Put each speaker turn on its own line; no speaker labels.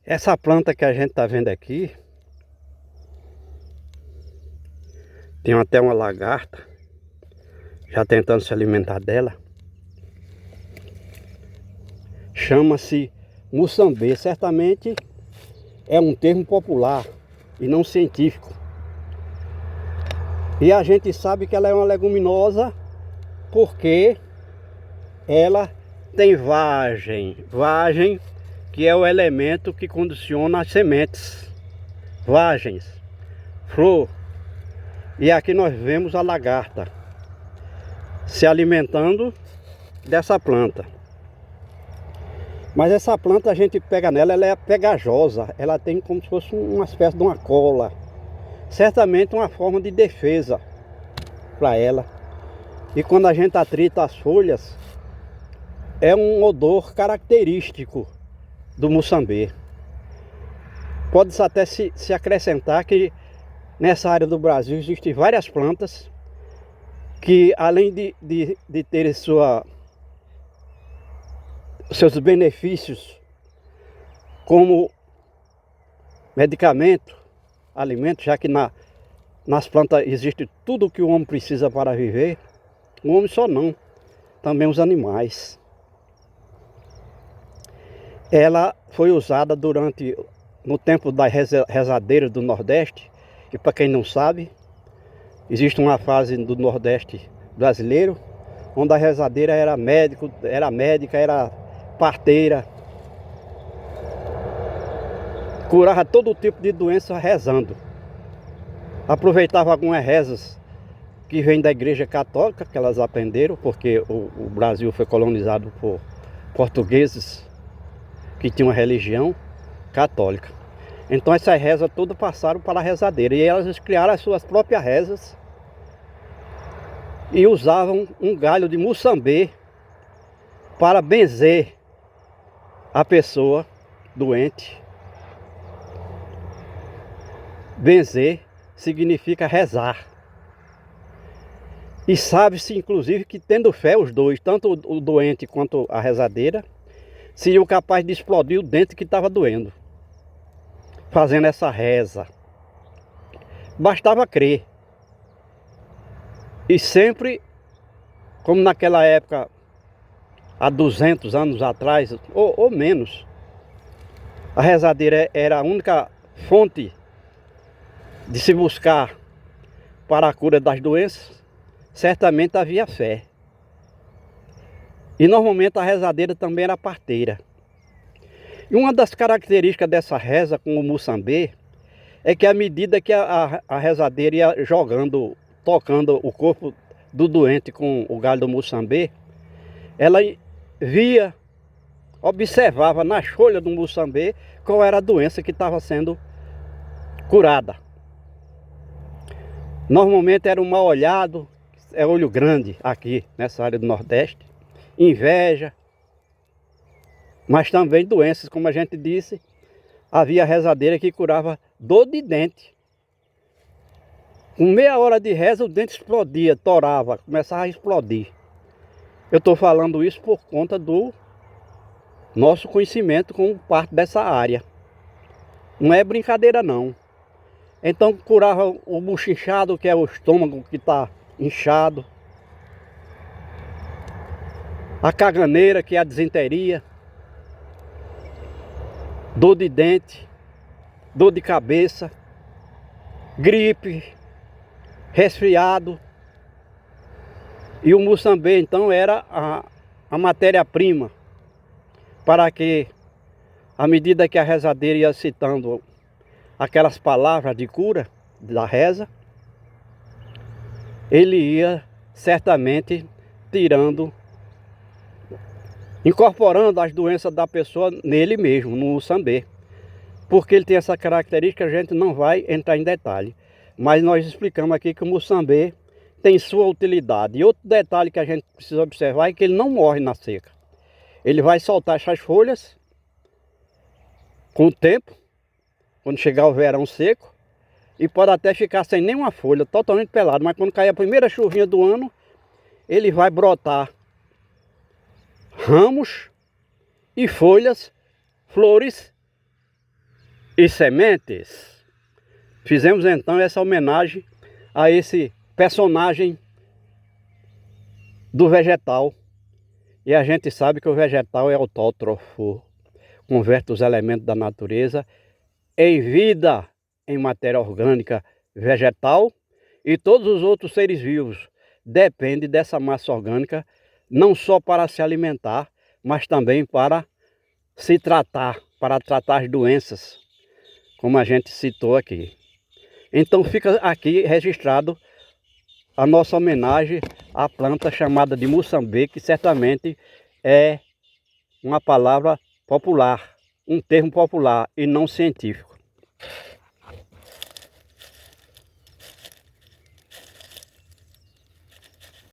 Essa planta que a gente está vendo aqui, tem até uma lagarta já tentando se alimentar dela. Chama-se Moçambê. Certamente é um termo popular e não científico. E a gente sabe que ela é uma leguminosa porque ela tem vagem. Vagem, que é o elemento que condiciona as sementes. Vagens, flor. E aqui nós vemos a lagarta se alimentando dessa planta. Mas essa planta a gente pega nela, ela é pegajosa. Ela tem como se fosse uma espécie de uma cola. Certamente uma forma de defesa para ela. E quando a gente atrita as folhas, é um odor característico do Moçambê. Pode-se até se acrescentar que nessa área do Brasil existem várias plantas que, além de terem seus benefícios como medicamento, alimento, já que nas plantas existe tudo o que o homem precisa para viver. O homem só não, também os animais. Ela foi usada no tempo das rezadeiras do Nordeste. E para quem não sabe, existe uma fase do Nordeste brasileiro onde a rezadeira era médica, era parteira, curava todo tipo de doença rezando. Aproveitava algumas rezas que vêm da igreja católica, que elas aprenderam, porque o Brasil foi colonizado por portugueses que tinham uma religião católica. Então essas rezas todas passaram para a rezadeira e elas criaram as suas próprias rezas e usavam um galho de Moçambê para benzer a pessoa doente. Benzer significa rezar. E sabe-se inclusive que, tendo fé, os dois, tanto o doente quanto a rezadeira, seriam capazes de explodir o dente que estava doendo, fazendo essa reza. Bastava crer. E sempre, como naquela época, há 200 anos atrás, ou menos, a rezadeira era a única fonte de se buscar para a cura das doenças. Certamente havia fé. E normalmente a rezadeira também era parteira. E uma das características dessa reza com o Moçambê é que à medida que a rezadeira ia tocando o corpo do doente com o galho do Moçambê, ela observava nas folhas do Moçambê qual era a doença que estava sendo curada. Normalmente era um mal-olhado, é olho grande aqui nessa área do Nordeste, inveja, mas também doenças, como a gente disse, havia rezadeira que curava dor de dente. Com meia hora de reza o dente explodia, torava, começava a explodir. Eu estou falando isso por conta do nosso conhecimento como parte dessa área. Não é brincadeira não. Então curava o buchinchado, que é o estômago que está inchado. A caganeira, que é a disenteria. Dor de dente, dor de cabeça, gripe, resfriado. E o Moçambê então era a matéria-prima para que, à medida que a rezadeira ia citando aquelas palavras de cura da reza, ele ia certamente incorporando as doenças da pessoa nele mesmo, no Moçambê. Porque ele tem essa característica, a gente não vai entrar em detalhe. Mas nós explicamos aqui que o Moçambê tem sua utilidade. E outro detalhe que a gente precisa observar é que ele não morre na seca. Ele vai soltar essas folhas com o tempo, quando chegar o verão seco, e pode até ficar sem nenhuma folha, totalmente pelado. Mas quando cair a primeira chuvinha do ano, ele vai brotar ramos e folhas flores e sementes. Fizemos então essa homenagem a esse personagem do vegetal. E a gente sabe que o vegetal é autótrofo, converte os elementos da natureza em vida, em matéria orgânica vegetal, e todos os outros seres vivos dependem dessa massa orgânica, não só para se alimentar, mas também para se tratar, para tratar as doenças, como a gente citou aqui. Então fica aqui registrado a nossa homenagem à planta chamada de Moçambique, que certamente é uma palavra popular, um termo popular e não científico.